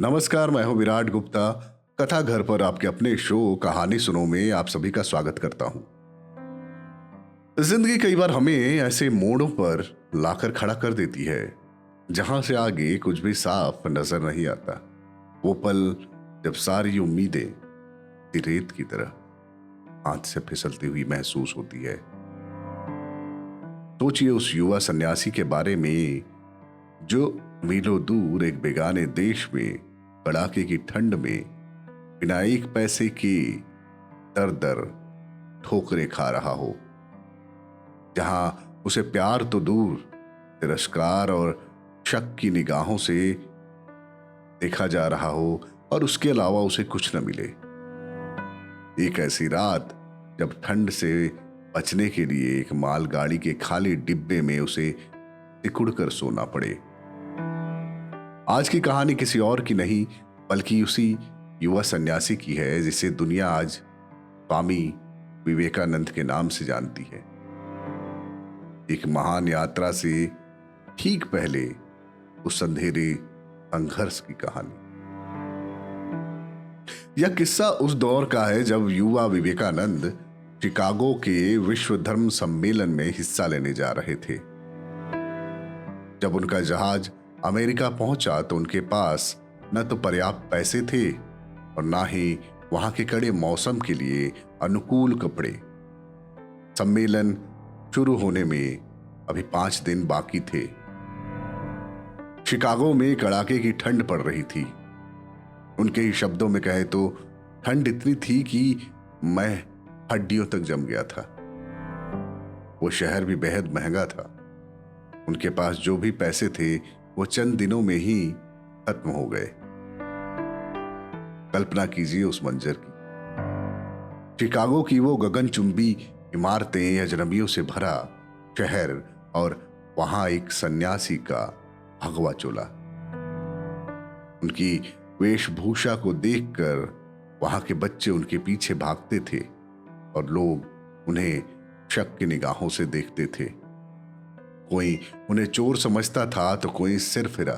नमस्कार, मैं हूं विराट गुप्ता। कथा घर पर आपके अपने शो कहानी सुनो में आप सभी का स्वागत करता हूं। जिंदगी कई बार हमें ऐसे मोड़ों पर लाकर खड़ा कर देती है जहां से आगे कुछ भी साफ नजर नहीं आता। वो पल जब सारी उम्मीदें रेत की तरह हाथ से फिसलती हुई महसूस होती है। सोचिए उस युवा सन्यासी के बारे में जो मीलों दूर एक बेगाने देश में कड़ाके की ठंड में बिना एक पैसे के दर दर ठोकरें खा रहा हो, जहां उसे प्यार तो दूर तिरस्कार और शक की निगाहों से देखा जा रहा हो और उसके अलावा उसे कुछ न मिले। एक ऐसी रात जब ठंड से बचने के लिए एक मालगाड़ी के खाली डिब्बे में उसे सिकुड़ कर सोना पड़े। आज की कहानी किसी और की नहीं बल्कि उसी युवा सन्यासी की है जिसे दुनिया आज स्वामी विवेकानंद के नाम से जानती है। एक महान यात्रा से ठीक पहले उस अंधेरे संघर्ष की कहानी। यह किस्सा उस दौर का है जब युवा विवेकानंद शिकागो के विश्व धर्म सम्मेलन में हिस्सा लेने जा रहे थे। जब उनका जहाज अमेरिका पहुंचा तो उनके पास न तो पर्याप्त पैसे थे और ना ही वहां के कड़े मौसम के लिए अनुकूल कपड़े। सम्मेलन शुरू होने में अभी 5 दिन बाकी थे। शिकागो में कड़ाके की ठंड पड़ रही थी। उनके ही शब्दों में कहे तो ठंड इतनी थी कि मैं हड्डियों तक जम गया था। वो शहर भी बेहद महंगा था। उनके पास जो भी पैसे थे वो चंद दिनों में ही खत्म हो गए। कल्पना कीजिए उस मंजर की। शिकागो की वो गगनचुंबी इमारतें, अजनबियों से भरा शहर और वहां एक सन्यासी का भगवा चोला। उनकी वेशभूषा को देखकर वहां के बच्चे उनके पीछे भागते थे और लोग उन्हें शक की निगाहों से देखते थे। कोई उन्हें चोर समझता था तो कोई सिर फिरा।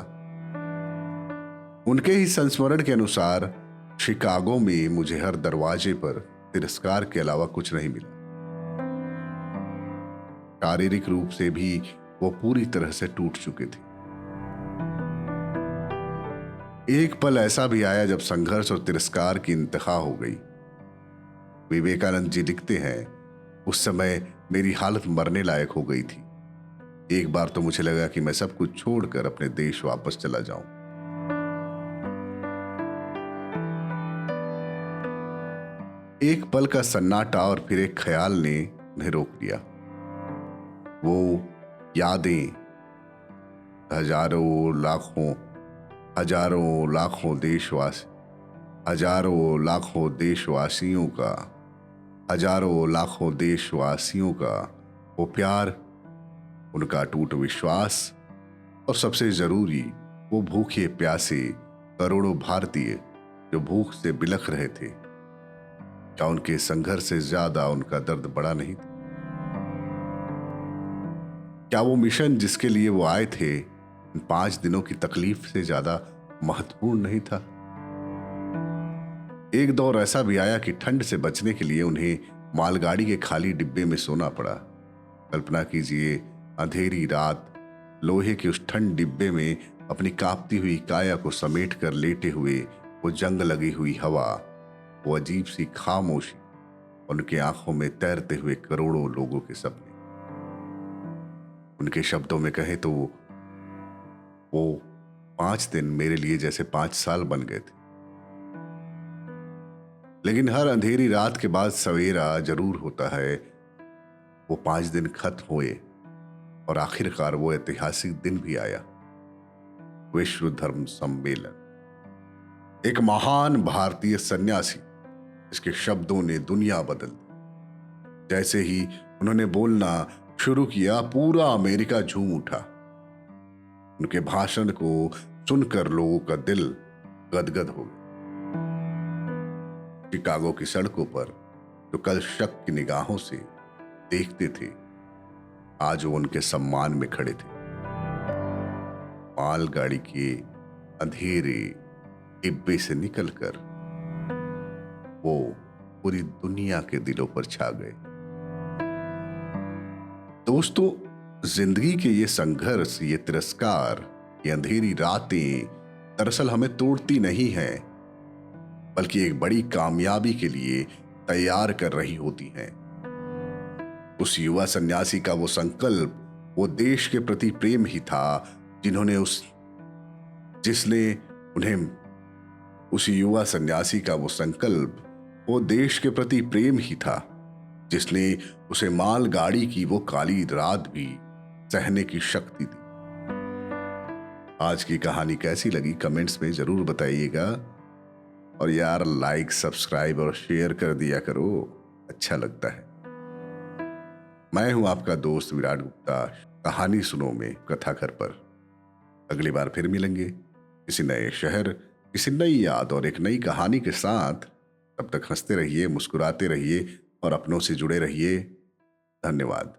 उनके ही संस्मरण के अनुसार शिकागो में मुझे हर दरवाजे पर तिरस्कार के अलावा कुछ नहीं मिला। शारीरिक रूप से भी वो पूरी तरह से टूट चुके थे। एक पल ऐसा भी आया जब संघर्ष और तिरस्कार की इंतहा हो गई। विवेकानंद जी लिखते हैं, उस समय मेरी हालत मरने लायक हो गई थी। एक बार तो मुझे लगा कि मैं सब कुछ छोड़कर अपने देश वापस चला जाऊं। एक पल का सन्नाटा और फिर एक ख्याल ने उन्हें रोक लिया। वो यादें हजारों लाखों देशवासियों का वो प्यार, उनका अटूट विश्वास और सबसे जरूरी वो भूखे प्यासे करोड़ों भारतीय जो भूख से बिलख रहे थे। क्या उनके संघर्ष से ज्यादा उनका दर्द बड़ा नहीं था? क्या वो मिशन जिसके लिए वो आए थे इन 5 दिनों की तकलीफ से ज्यादा महत्वपूर्ण नहीं था? एक दौर ऐसा भी आया कि ठंड से बचने के लिए उन्हें मालगाड़ी के खाली डिब्बे में सोना पड़ा। कल्पना कीजिए, अंधेरी रात, लोहे के उस ठंड डिब्बे में अपनी कांपती हुई काया को समेट कर लेटे हुए, वो जंग लगी हुई हवा, वो अजीब सी खामोशी, उनके आंखों में तैरते हुए करोड़ों लोगों के सपने। उनके शब्दों में कहे तो वो 5 दिन मेरे लिए जैसे 5 साल बन गए थे। लेकिन हर अंधेरी रात के बाद सवेरा जरूर होता है। वो 5 दिन खत्म हुए और आखिरकार वो ऐतिहासिक दिन भी आया, विश्व धर्म सम्मेलन। एक महान भारतीय सन्यासी, इसके शब्दों ने दुनिया बदल दी। जैसे ही उन्होंने बोलना शुरू किया, पूरा अमेरिका झूम उठा। उनके भाषण को सुनकर लोगों का दिल गदगद हो गया। शिकागो की सड़कों पर जो कल शक की निगाहों से देखते थे, आज वो उनके सम्मान में खड़े थे। मालगाड़ी के अंधेरे डिब्बे से निकलकर वो पूरी दुनिया के दिलों पर छा गए। दोस्तों, जिंदगी के ये संघर्ष, ये तिरस्कार, ये अंधेरी रातें दरअसल हमें तोड़ती नहीं हैं, बल्कि एक बड़ी कामयाबी के लिए तैयार कर रही होती हैं। उस युवा सन्यासी का वो संकल्प, वो देश के प्रति प्रेम ही था जिसने उन्हें उस युवा सन्यासी का वो संकल्प, वो देश के प्रति प्रेम ही था जिसने उसे मालगाड़ी की वो काली रात भी सहने की शक्ति दी। आज की कहानी कैसी लगी कमेंट्स में जरूर बताइएगा, और यार लाइक, सब्सक्राइब और शेयर कर दिया करो, अच्छा लगता है। मैं हूं आपका दोस्त विराट गुप्ता, कहानी सुनो में कथाघर पर। अगली बार फिर मिलेंगे किसी नए शहर, किसी नई याद और एक नई कहानी के साथ। तब तक हंसते रहिए, मुस्कुराते रहिए और अपनों से जुड़े रहिए। धन्यवाद।